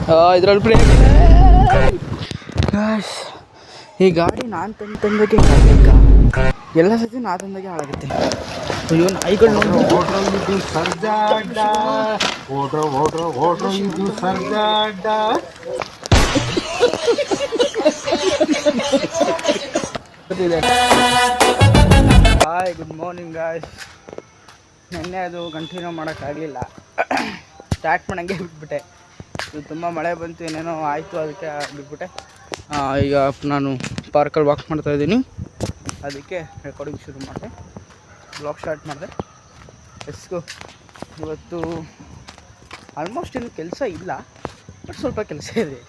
ಇದ್ರಲ್ಲಿ ಬ್ರೇಕ್ ಈ ಗಾಡಿ ನಾನು ತಂದಾಗೆ ಹಾಳಾಗಬೇಕಾ? ಎಲ್ಲ ಸತಿ ನಾ ತಂದಾಗೆ ಹಾಳಾಗುತ್ತೆ. ಅಯ್ಯೋ ನಾಯಿಗಳು ಓಡ್ರೋಗಿದ್ದು ಸರ್ಜಾಡ, ಓಡ್ರೋಗಿದ್ದು ಸರ್ಜಾಡ. Hi, good morning guys. ನೆನ್ನೆ ಅದು ಕಂಟಿನ್ಯೂ ಮಾಡೋಕ್ಕಾಗಲಿಲ್ಲ, ಸ್ಟಾರ್ಟ್ ಮಾಡೋಂಗೆ ಬಿಟ್ಬಿಟ್ಟೆ. ಇದು ತುಂಬ ಮಳೆ ಬಂತು, ಏನೇನೋ ಆಯಿತು, ಅದಕ್ಕೆ ಬಿಟ್ಬಿಟ್ಟೆ. ಈಗ ನಾನು ಪಾರ್ಕಲ್ಲಿ ವಾಕ್ ಮಾಡ್ತಾಯಿದ್ದೀನಿ, ಅದಕ್ಕೆ ರೆಕಾರ್ಡಿಂಗ್ ಶುರು ಮಾಡಿದೆ, ಬ್ಲಾಗ್ ಸ್ಟಾರ್ಟ್ ಮಾಡಿದೆ. ಎಸ್ಕು ಇವತ್ತು ಆಲ್ಮೋಸ್ಟ್ ಏನು ಕೆಲಸ ಇಲ್ಲ, ಬಟ್ ಸ್ವಲ್ಪ ಕೆಲಸ ಇದೆ.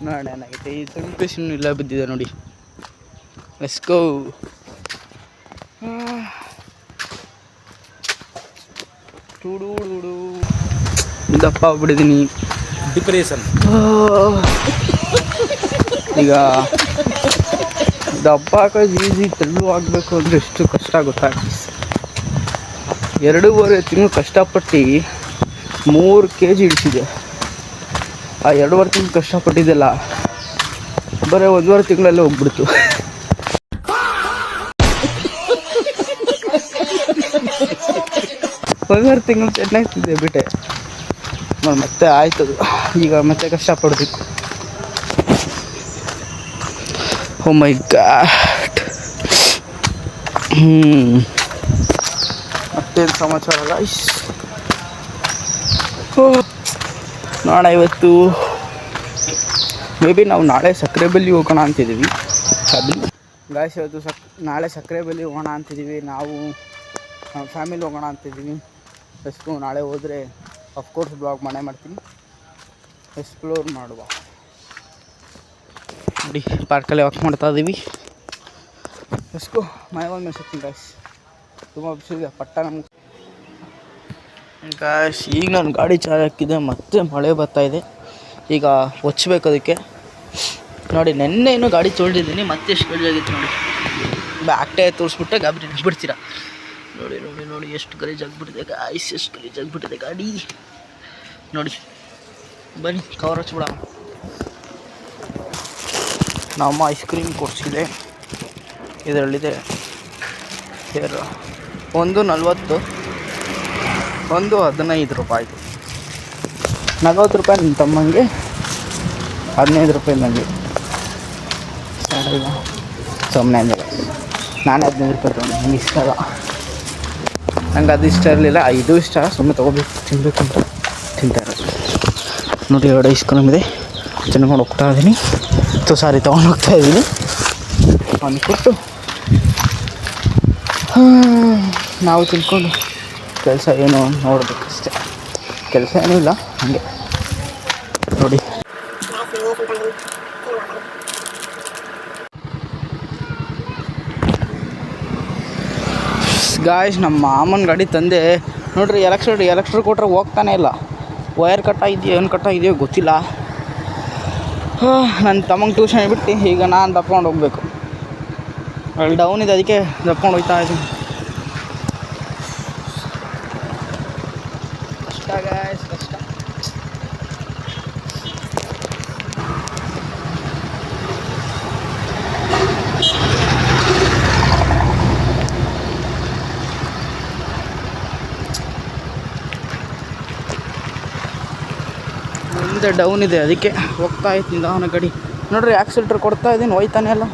ನೋಡೋಣ ಏನಾಗುತ್ತೆ. ಈ ತುಂಬಿಸಿನೂ ಇಲ್ಲ ಬಿದ್ದಿದೆ ನೋಡಿ. ಎಸ್ಕೋ ಟೂಡು ದಪ್ಪ ಆಗ್ಬಿಟ್ಟಿದ್ದೀನಿ. ಡಿಪ್ರೆಷನ್. ಈಗ ದಪ್ಪ ಹಾಕೋದು ಈಸಿ, ತೆಳ್ಳು ಆಗಬೇಕು ಅಂದರೆ ಎಷ್ಟು ಕಷ್ಟ ಗೊತ್ತಾಗ್ತದೆ. 2.5 ತಿಂಗಳು ಕಷ್ಟಪಟ್ಟು 3 kg ಇಳಿಸಿದೆ. ಆ 2.5 ತಿಂಗಳು ಕಷ್ಟಪಟ್ಟಿದ್ದೆಲ್ಲ ಬರೀ 1.5 ತಿಂಗಳಲ್ಲೇ ಹೋಗ್ಬಿಡ್ತು. ಒಂದೂವರೆ ತಿಂಗಳು ಚೆನ್ನಾಗ್ತಿದ್ದೆ, ಬಿಟ್ಟೆ. ಮತ್ತೆ ಆಯ್ತದು, ಈಗ ಮತ್ತೆ ಕಷ್ಟಪಡಬೇಕು. ಓ ಮೈ ಗಾಡ್. ಮತ್ತೇನು ಸಮಾಚಾರ ಗೈಸ್? ನೋಡೋಣ, ಇವತ್ತು ಮೇ ಬಿ ನಾವು ನಾಳೆ ಸಕ್ಕರೆ ಬಲ್ಲಿ ಹೋಗೋಣ ಅಂತಿದ್ದೀವಿ. ಅದು ಗಾಯ್ಸ್, ಇವತ್ತು ನಾಳೆ ಸಕ್ಕರೆ ಬಲ್ಲಿ ಹೋಗೋಣ ಅಂತಿದ್ದೀವಿ. ನಾವು ಫ್ಯಾಮಿಲಿ ಹೋಗೋಣ ಅಂತಿದ್ದೀವಿ. ಎಷ್ಟು ನಾಳೆ ಹೋದರೆ ಅಫ್ಕೋರ್ಸ್ ಬ್ಲಾಗ್ ಮಾಡ್ತೀನಿ, ಎಕ್ಸ್ಪ್ಲೋರ್ ಮಾಡುವ. ನೋಡಿ, ಪಾರ್ಕಲ್ಲೇ ವಾಕ್ ಮಾಡ್ತಾ ಇದ್ದೀವಿ. ಎಷ್ಟು ಮನೆಗೊಂದು ಮೆಸೇಗ್ತೀನಿ ಗಾಯ್ಸ್, ತುಂಬ ಬಿಸಿಲಿದೆ ಪಟ್ಟ ನಮಗೆ ಗಾಯ್ಸ್. ಈಗ ನಾನು ಗಾಡಿ ಚಾರ್ಜ್ ಹಾಕಿದ್ದೆ, ಮತ್ತೆ ಮಳೆ ಬರ್ತಾಯಿದೆ. ಈಗ ಒಚ್ಚಬೇಕು ಅದಕ್ಕೆ. ನೋಡಿ, ನೆನ್ನೆ ಗಾಡಿ ತೊಳೆದಿದ್ದೀನಿ, ಮತ್ತೆ ಎಷ್ಟು ಗಲೀಜ್ ಆಗಿತ್ತು ನೋಡಿ. ಬ್ಯಾಕ್ಟೇ ತೋರಿಸ್ಬಿಟ್ಟೆ ಗಾಬರಿ ಬಿಡ್ತೀರಾ. ನೋಡಿ ನೋಡಿ ನೋಡಿ ಎಷ್ಟು ಗಲೀಜ್ ಆಗಿಬಿಟ್ಟಿದೆ ಗಾಯ್ಸ್, ಎಷ್ಟು ಗಲೀಜ್ ಆಗಿಬಿಟ್ಟಿದೆ ಗಾಡಿ ನೋಡಿ. ಬನ್ನಿ ಕವರ್ ಹಚ್ಬಿಡ. ನಮ್ಮ ಐಸ್ ಕ್ರೀಮ್ ಕೊಡಿಸಿದೆ, ಇದರಲ್ಲಿದೆ ಹೇರು. 1.40, 1.15 ರೂಪಾಯಿದು. 40 ರೂಪಾಯಿ ನಿಮ್ಮ ತಮ್ಮಂಗೆ, 15 ರೂಪಾಯಿ ನನಗೆ. ಸುಮ್ಮನೆ ಅಂದರೆ ನಾನು 15 ರೂಪಾಯಿ ತೊಗೊಂಡೆ, ನಂಗೆ ಇಷ್ಟ ಅಲ್ಲ. ನಂಗೆ ಅದು ಇಷ್ಟ ಇರಲಿಲ್ಲ, ಇದು ಇಷ್ಟ. ಸುಮ್ಮನೆ ತೊಗೋಬೇಕು, ತಿನ್ನಬೇಕು ಅಂತ ತಿಂತಾ ಇರೋದು. ನೋಡಿ, 2 ಐಸ್ ಕ್ರೀಮ್ ಇದೆ, ತಿನ್ಕೊಂಡು ಹೋಗ್ತಾ ಇದ್ದೀನಿ. ತೊಗೊಂಡು ಹೋಗ್ತಾ ಇದ್ದೀನಿ. ಅಂದ್ಕೊಟ್ಟು ನಾವು ತಿನ್ಕೊಂಡು ಕೆಲಸ ಏನು ನೋಡಬೇಕಷ್ಟೆ. ಕೆಲಸ ಏನೂ ಇಲ್ಲ, ಹಾಗೆ ನೋಡಿ. ಗಾಯ್ಸ್, ನಮ್ಮ ಮಾಮನ ಗಾಡಿ ತಂದೆ ನೋಡ್ರಿ. ಎಲೆಕ್ಟ್ರಿಕ್ ಕೊಟ್ರೆ ಹೋಗ್ತಾನೆ ಇಲ್ಲ. ವೈರ್ ಕಟ್ಟಾಗಿದೆಯೋ ಏನು ಕಟ್ಟಾಗಿದೆಯೋ ಗೊತ್ತಿಲ್ಲ. ನನ್ನ ತಮ್ಮಂಗೆ ಟ್ಯೂಷನ್ ಬಿಟ್ಟು ಈಗ ನಾನು ತಪ್ಕೊಂಡು ಹೋಗ್ಬೇಕು. ಅಲ್ಲಿ ಡೌನ್ ಇದೆ, ಅದಕ್ಕೆ ತಪ್ಕೊಂಡು ಹೋಗ್ತಾ ಇದ್ದೀನಿ. ಕಷ್ಟ ಗಾಯ್ಸ್, ಕಷ್ಟ. ಮುಂದೆ ಡೌನ್ ಇದೆ, ಅದಕ್ಕೆ ಹೋಗ್ತಾ ಇತ್ತು ನಿಧಾನ ಗಾಡಿ. ನೋಡ್ರಿ, ಆಕ್ಸಿಲೇಟರ್ ಕೊಡ್ತಾ ಇದ್ದೀನಿ, ಹೋಯ್ತಾನೆ ಅಲ್ಲ.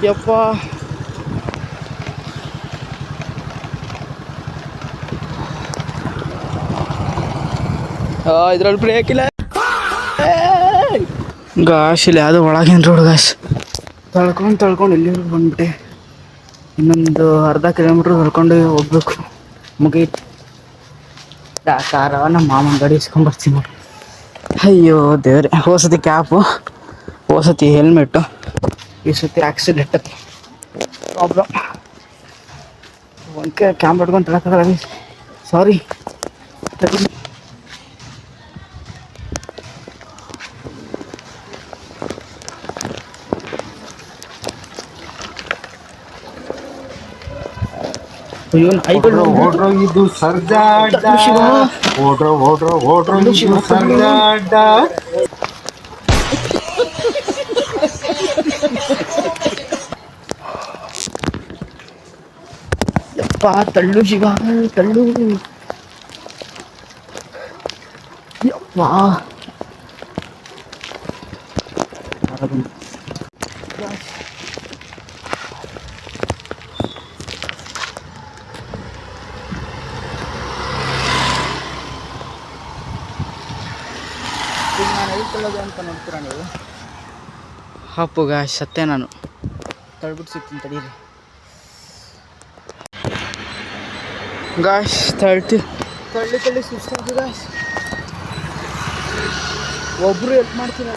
ಯಪ್ಪ, ಇದ್ರಲ್ಲಿ ಬ್ರೇಕ್ ಇಲ್ಲ ಗಾಶ್. ಇಲ್ಲಿ ಯಾವುದೋ ಒಳಗಿನ ರೋಡ್ ಗಾಶ್. ತಳ್ಕೊಂಡು ಇಲ್ಲಿವರೆಗೂ ಬಂದ್ಬಿಟ್ಟೆ. ಇನ್ನೊಂದು ಅರ್ಧ ಕಿಲೋಮೀಟ್ರ್ ತಳ್ಕೊಂಡು ಹೋಗ್ಬೇಕು, ಮುಗೀತು. ಕಾರ ನಮ್ಮ ಮಾಮನ ಗಾಡಿ ಇಸ್ಕೊಂಬರ್ತೀನಿ. ಅಯ್ಯೋ ದೇವ್ರೆ, ಹೋಸತಿ ಕ್ಯಾಪು, ಹೋಸತಿ ಹೆಲ್ಮೆಟ್ಟು, ಈ ಸತಿ ಆಕ್ಸಿಡೆಂಟ್ ಪ್ರಾಬ್ಲಮ್. ಒಂದು ಕ್ಯಾಮ್ರಾ ಇಟ್ಕೊಂಡು ತಳಕ್ಕಾಗಲ್ಲ, ಸಾರಿ. ಅಯ್ಯೋ ನಾಯಿಗಳು ಓಡ್ರೋಗಿದ್ದು ಸರ್ಜಾಡ ಶಿವ ಓಡ್ರೋಗಿದ್ದು ಸರ್ಜಾಡ. ಯಪ್ಪ ತಳ್ಳು ಶಿವ ತಳ್ಳು ಯಪ್ಪ. ಈಗ ನಾನು ಹೇಳ್ಕೊಳ್ಳೋದು ಅಂತ ನೋಡ್ತೀರಾ ನೀವು? ಅಪ್ಪು ಗಾಯ್ಸ್ ಸತ್ಯ ನಾನು ತಳ್ಬಿಟ್ಟು ಸಿಗ್ತೀನಿ ತಡೀರಿ ಗಾಯ್ಸ್. ತಳ್ಳಿ ಸುಸ್ತಾಯ್ತು ಗಾಯ್ಸ್. ಒಬ್ಬರು ಹೆಲ್ಪ್ ಮಾಡ್ತೀರ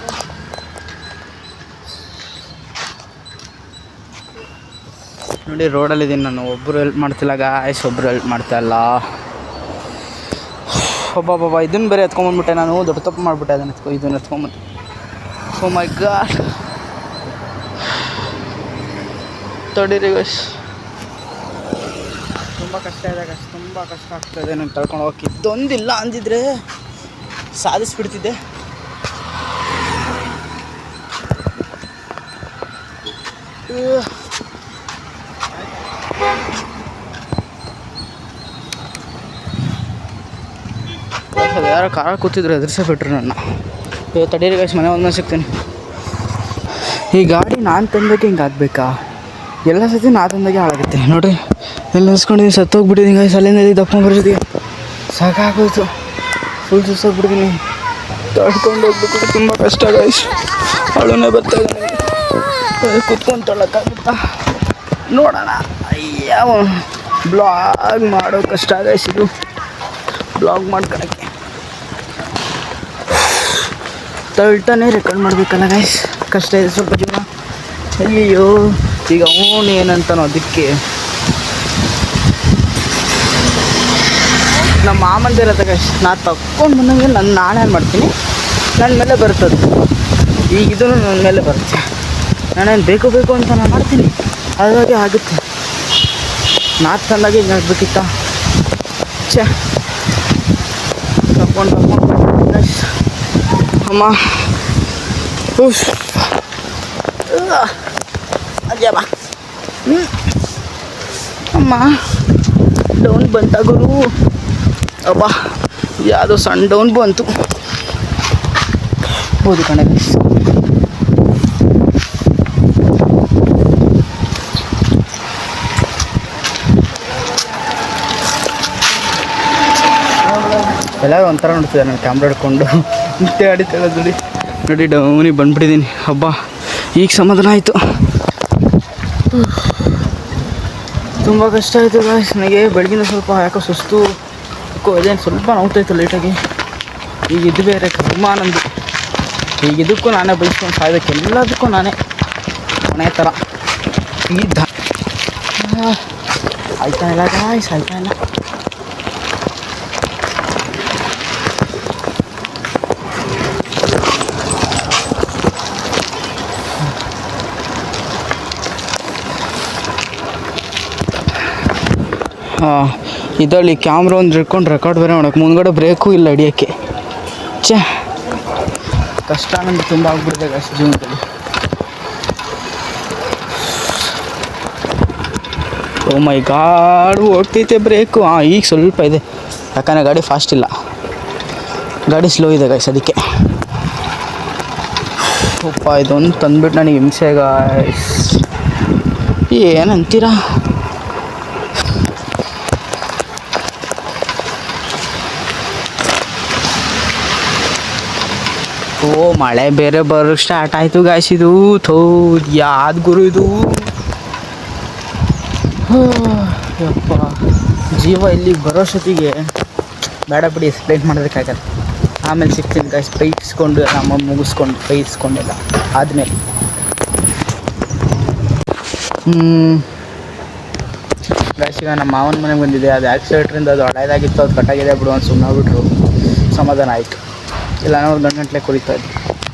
ನೋಡಿ, ರೋಡಲ್ಲಿದ್ದೀನಿ ನಾನು. ಒಬ್ಬರು ಹೆಲ್ಪ್ ಮಾಡ್ತಿಲ್ಲ ಗಾಯ್ಸ್, ಒಬ್ಬರು ಹೆಲ್ಪ್ ಮಾಡ್ತಾ ಇಲ್ಲ. ಒಬ್ಬ ಇದನ್ನು ಬೇರೆ ಎತ್ಕೊಂಬಂದ್ಬಿಟ್ಟೆ ನಾನು. ದೊಡ್ಡ ತಪ್ಪು ಮಾಡಿಬಿಟ್ಟೆ. ಇದನ್ನು ಎತ್ಕೊಂಬಂದು. ಓ ಮೈ ಗಾಡ್. ತಡೀರಿ ಗಾಯ್ಸ್, ತುಂಬ ಕಷ್ಟ ಇದೆ ಗಾಯ್ಸ್, ತುಂಬ ಕಷ್ಟ ಆಗ್ತಾಯಿದೆ ನಂಗೆ ಕಳ್ಕೊಂಡು ಹೋಗೋಕ್ಕೆ. ಇದೊಂದಿಲ್ಲ ಅಂದಿದ್ರೆ ಸಾಧಿಸ್ಬಿಡ್ತಿದ್ದೆ. ಯಾರೋ ಕಾರ ಕೂತಿದ್ರು, ಎದುರಿಸೇ ಬಿಟ್ರು ನನ್ನ. ತಡೀರಿ ಗಾಯ್ಸ್, ಮನೆ ಒಂದ್ಮೇಲೆ ಸಿಗ್ತೀನಿ. ಈ ಗಾಡಿ ನಾನು ತಂದಾಗೆ ಹಿಂಗೆ ಆಗಬೇಕಾ? ಎಲ್ಲ ಸತಿ ನಾ ತಂದಾಗೆ ಹಾಳಾಗುತ್ತೆ ನೋಡಿರಿ. ಎಲ್ಲಿ ನಿಲ್ಸ್ಕೊಂಡಿದ್ದೀನಿ, ಸತ್ತೋಗ್ಬಿಟ್ಟಿದ್ದೀನಿ ಗಾಯ್ಸ್. ಅಲ್ಲಿಂದ ದಪ್ಪ ಬರೋದಿಗೆ ಸಾಕಾಗೋಯ್ತು. ಫುಲ್ ಸುಸ್ತಾಗ್ಬಿಟ್ಟಿದ್ದೀನಿ. ತಡ್ಕೊಂಡು ಹೋಗ್ಬೇಕು, ತುಂಬ ಕಷ್ಟ ಗಾಯ್ಸ್. ಅಳುನೇ ಬರ್ತಾಯಿದೆ ನನಗೆ. ಕುತ್ಕೊಂಡು ತೊಳಕ್ಕಾಗುತ್ತಾ ನೋಡೋಣ. ಅಯ್ಯ, ಬ್ಲಾಗ್ ಮಾಡೋ ಕಷ್ಟ ಗಾಯ್ಸ್. ಇದು ಬ್ಲಾಗ್ ಮಾಡ್ಕೊಳಕ್ಕೆ ತಳ್ತಾನೆ ರೆಕಾರ್ಡ್ ಮಾಡಬೇಕಲ್ಲ ಗಾಯ್ಸ್. ಕಷ್ಟ ಇದೆ ಸ್ವಲ್ಪ ಜೀವನ. ಅಯ್ಯೋ, ಈಗ ಅವನು ಏನಂತಾನೋ ಅದಕ್ಕೆ ನಮ್ಮ ಮಾಮಂದಿರತ್ತೆ ಗಾಯ್ಸ್. ನಾನು ತಕ್ಕೊಂಡು ಬಂದಂಗೆ ನಾನೇನು ಮಾಡ್ತೀನಿ, ನನ್ನ ಮೇಲೆ ಬರ್ತದೆ. ಈಗ ಇದೂ ನನ್ನ ಮೇಲೆ ಬರುತ್ತೆ. ನಾನೇನು ಬೇಕು ಅಂತ ನಾನು ಮಾಡ್ತೀನಿ, ಹಾಗಾಗಿ ಆಗುತ್ತೆ. ತಂದಾಗೆ ಹಿಂಗೆ ಆಗಬೇಕಿತ್ತ. ತಗೊಂಡು ಗಾಯ್ಸ್. ಅಮ್ಮ ಅಜ್ಜಮ್ಮ ಅಮ್ಮ ಡೌನ್ ಬಂತ ಗುರು. ಅಬ್ಬಾ, ಯಾವುದೋ ಸಣ್ಣ ಡೌನ್ ಬಂತು. ಹೌದು ಕಣೆ ಗಾಯ್ಸ್. ಎಲ್ಲರೂ ಒಂಥರ ನೋಡ್ತಿದ್ದಾರೆ ನಾನು ಕ್ಯಾಮ್ರಾ ಹಿಡ್ಕೊಂಡು ಮತ್ತೆ ಆಡಿತಾಳೆ ನೋಡಿ. ಡೌನಿಗೆ ಬಂದುಬಿಟ್ಟಿದ್ದೀನಿ. ಹಬ್ಬ, ಈಗ ಸಮಾಧಾನ ಆಯಿತು. ತುಂಬ ಕಷ್ಟ ಆಯಿತು ಗಾಯ್ಸ್ ನನಗೆ. ಬೆಳಗಿನ ಸ್ವಲ್ಪ ಯಾಕೋ ಸುಸ್ತು ಇದೇನು ಸ್ವಲ್ಪ ನೋವ್ತಾಯಿತ್ತು ಲೈಟಾಗಿ. ಈಗ ಇದು ಬೇರೆ ಕರ್ಮ ನಂದು. ಈಗ ಇದಕ್ಕೂ ನಾನೇ ಬೈಸ್ಕೊಂಡು ಸಾಯ್ಬೇಕು, ಎಲ್ಲದಕ್ಕೂ ನಾನೇ ಮನೆ ಥರ. ಆಯ್ತಾ ಇಲ್ಲ ಗಾಯ್ಸ್, ಆಯ್ತಾ ಇಲ್ಲ. ಇದರಲ್ಲಿ ಕ್ಯಾಮ್ರಾ ಒಂದು ಹಿಡ್ಕೊಂಡು ರೆಕಾರ್ಡ್ ಬೇರೆ ಮಾಡೋಕ್ಕೆ, ಮುಂದ್ಗಡೆ ಬ್ರೇಕು ಇಲ್ಲ ಹಿಡಿಯೋಕ್ಕೆ. ಕಷ್ಟ ನನಗೆ ತುಂಬ ಆಗ್ಬಿಟ್ಟಿದೆ ಗಾಯ್ಸ್ ಜೀವನದಲ್ಲಿ. ಓ ಮೈ ಗಾಡ್, ಹೋಗ್ತೈತೆ ಬ್ರೇಕು. ಈಗ ಸ್ವಲ್ಪ ಇದೆ, ಯಾಕಂದರೆ ಗಾಡಿ ಫಾಸ್ಟ್ ಇಲ್ಲ, ಗಾಡಿ ಸ್ಲೋ ಇದೆ ಗಾಯ್ಸ್. ಅದಕ್ಕೆ ಅಪ್ಪ ಇದೊಂದು ತಂದುಬಿಟ್ಟು ನನಗೆ ಹಿಂಸೆ ಗಾಯ್ಸ್. ಏನಂತೀರಾ? ಓ ಮಳೆ ಬೇರೆ ಬರೋಕ್ಕೆ ಸ್ಟಾರ್ಟ್ ಆಯಿತು ಗಾಯ್ಸ್. ಇದು ಯಾವ್ದು ಗುರು ಇದು? ಯಪ್ಪ, ಜೀವ ಇಲ್ಲಿಗೆ ಬರೋಷ್ಟೊತ್ತಿಗೆ ಬೇಡ ಬಿಡಿ, ಎಕ್ಸ್ಪ್ಲೈನ್ ಮಾಡೋದಕ್ಕಾಗಲ್ಲ. ಆಮೇಲೆ ಸಿಗ್ತೀನಿ ಗಾಯ್ಸ್. ಬೈಸ್ಕೊಂಡು ನಮ್ಮ ಮುಗಿಸ್ಕೊಂಡು ಬೈಸ್ಕೊಂಡೆಲ್ಲ ಆದಮೇಲೆ ಗಾಯ್ಸ್. ಈಗ ನಮ್ಮ ಮಾವನ ಮನೆಗೆ ಬಂದಿದೆ. ಅದು ಆಕ್ಸಿಲೇಟ್ರಿಂದ ಅದು ಹಳೇದಾಗಿತ್ತು, ಅದು ಕಟ್ಟಾಗಿದೆ ಬಿಡು ಅಂತ ಸುಮ್ಮನೆ ಬಿಟ್ರು. ಸಮಾಧಾನ ಆಯಿತು. ಇಲ್ಲ ಒಂದು ಗಂಟೆ ಕುರಿತಾ ಇದ್ದೆ.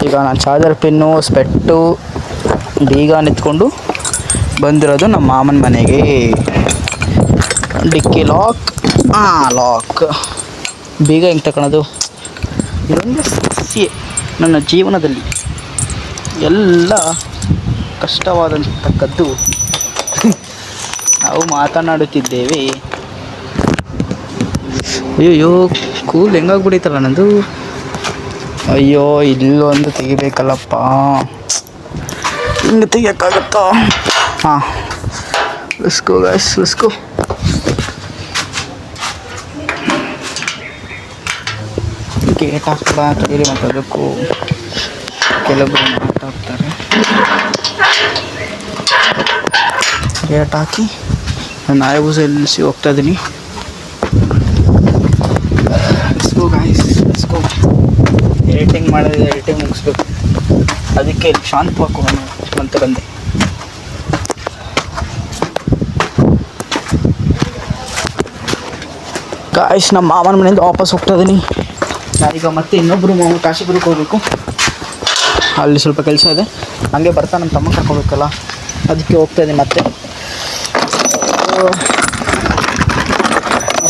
ಈಗ ನಾನು ಚಾರ್ಜರ್ ಪಿನ್ನು, ಸ್ಪೆಟ್ಟು, ಬೀಗ ನಿಂತ್ಕೊಂಡು ಬಂದಿರೋದು ನಮ್ಮ ಮಾಮನ ಮನೆಗೆ. ಡಿಕ್ಕಿ ಲಾಕ್, ಲಾಕ್. ಬೇಗ ಹೆಂಗೆ ತಗೊಳೋದು? ಇದೊಂದು ಸಮಸ್ಯೆ ನನ್ನ ಜೀವನದಲ್ಲಿ. ಎಲ್ಲ ಕಷ್ಟವಾದಂತಕ್ಕದ್ದು. ನಾವು ಮಾತನಾಡುತ್ತಿದ್ದೇವೆ. ಅಯ್ಯೋ ಕೂಲ್ ಹೆಂಗಾಗ್ಬಿಡೈತಲ್ಲ ನಂದು. ಅಯ್ಯೋ ಇಲ್ಲೊಂದು ತೆಗಿಬೇಕಲ್ಲಪ್ಪ, ಹಿಂಗೆ ತೆಗಿಯೋಕ್ಕಾಗತ್ತಾ? ಹಾಂ, ಲೆಟ್ಸ್ ಗೋ. ಗೇಟ್ ಹಾಕ್ಬಿಡ ಕೈಲಿ ಮಾತಾಡಬೇಕು. ಕೆಲವೊಬ್ಬರು ಮಾತಾಡ್ತಾರೆ. ಗೇಟ್ ಹಾಕಿ ನಾನು ಆಯಬೂಸ ನಿಲ್ಲಿಸಿ ಹೋಗ್ತಾ ಇದ್ದೀನಿ. Let's go. ಎಡಿಟಿಂಗ್ ಮಾಡಿದ್ರೆ ಎಡಿಟಿಂಗ್ ಮುಗಿಸ್ಬೇಕು. ಅದಕ್ಕೆ ಶಾಂತವಾಗಿ ಹೋಗೋಣ ಅಂತ ಬಂದೆ. ಗಾಯ್ಸ್, ನಮ್ಮ ಮಾವನ ಮನೆಯಿಂದ ವಾಪಸ್ ಹೋಗ್ತಾ ಇದ್ದೀನಿ. ನಾನೀಗ ಮತ್ತೆ ಇನ್ನೊಬ್ಬರು ಮಾವ ಕಾಶಿಪುರಕ್ಕೆ ಹೋಗಬೇಕು. ಅಲ್ಲಿ ಸ್ವಲ್ಪ ಕೆಲಸ ಇದೆ. ಹಂಗೆ ಬರ್ತಾ ನಮ್ಮ ತಮ್ಮ ಕರ್ಕೋಬೇಕಲ್ಲ, ಅದಕ್ಕೆ ಹೋಗ್ತಾ ಇದ್ದೀನಿ ಮತ್ತೆ.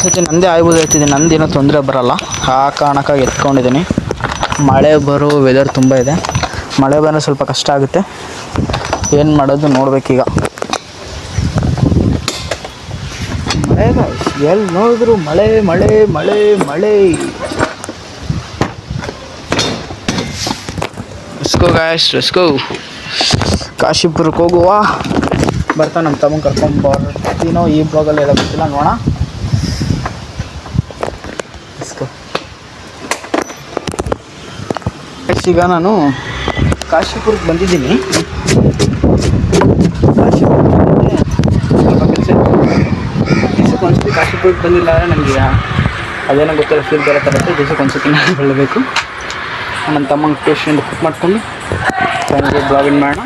ಸತಿ ನಂದೇ ಆಗ್ಬೋದು ಹೇಳ್ತಿದ್ದೀನಿ, ನಂದೇನೋ ತೊಂದರೆ ಬರೋಲ್ಲ. ಆ ಕಾರಣಕ್ಕಾಗಿ ಎತ್ಕೊಂಡಿದ್ದೀನಿ. ಮಳೆ ಬರೋ ವೆದರ್ ತುಂಬ ಇದೆ. ಮಳೆ ಬಂದರೆ ಸ್ವಲ್ಪ ಕಷ್ಟ ಆಗುತ್ತೆ. ಏನು ಮಾಡೋದು ನೋಡ್ಬೇಕೀಗ. ಮಳೆ ಎಲ್ಲಿ ನೋಡಿದ್ರು ಮಳೆ ಮಳೆ ಮಳೆ ಮಳೆ. Let's go. ಕಾಶಿಪುರಕ್ಕೆ ಹೋಗುವ. ಬರ್ತಾ ನಮ್ಮ ತಮ್ಮ ಕರ್ಕೊಂಬರ್ತೀನೋ ಈ ಬ್ಲಾಗಲ್ಲಿ ಎಲ್ಲ ಗೊತ್ತಿಲ್ಲ, ನೋಡೋಣ. ಈಗ ನಾನು ಕಾಶಿಪುರಕ್ಕೆ ಬಂದಿದ್ದೀನಿ. ಸ್ವಲ್ಪ ಕೆಲಸ ದಿವಸಕ್ಕೆ ಒಂದ್ಸತಿ ಕಾಶಿಪುರಕ್ಕೆ ಬಂದಿಲ್ಲ ಅಂದರೆ ನನಗೆ ಅದೇನೋ ಗೊತ್ತಿಲ್ಲ, ಫೀಲ್ ಬೇರೆ ಥರ ಇರುತ್ತೆ. ದಿವಸಕ್ಕೆ ಒಂದ್ಸತಿ ನಾನು ಬೆಳಬೇಕು. ನನ್ನ ತಮ್ಮಂಗೆ ಟೇಸ್ಟಿಂದ ಕುಕ್ ಮಾಡಿಕೊಂಡು ನನಗೆ ಬ್ಲಾಗಿಂಗ್ ಮಾಡೋಣ.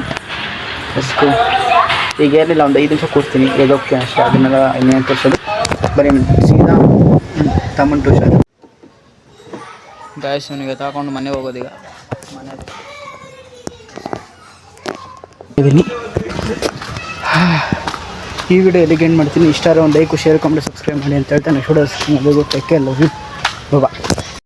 ಎಷ್ಟು ಈಗ ಏನಿಲ್ಲ, ಒಂದು 5 ನಿಮಿಷ ಕೂರ್ತೀನಿ, ಹೋಗ್ತೀನಿ ಅಷ್ಟೇ. ಅದನ್ನೆಲ್ಲ ಇನ್ನೇನು ತೋರಿಸೋದು, ಬರೀ ಸೀದಾ ತಮ್ಮನ ಟೂಷನ್. ಗಾಯ್ಸ್, ನನಗೆ ತಗೊಂಡು ಮನೆಗೆ ಹೋಗೋದೀಗ. ಮನೆ ಇದ್ದೀನಿ. ಈ ವಿಡಿಯೋ ಎಲ್ಲಿಗೆ ಎಂಡ್ ಮಾಡ್ತೀನಿ. ಇಷ್ಟ ಆದರೆ ಒಂದು ಲೈಕ್, ಶೇರ್, ಕಮೆಂಟ್, ಸಬ್ಸ್ಕ್ರೈಬ್ ಮಾಡಿ ಅಂತ ಹೇಳ್ತಾ next video take care, love you, bye.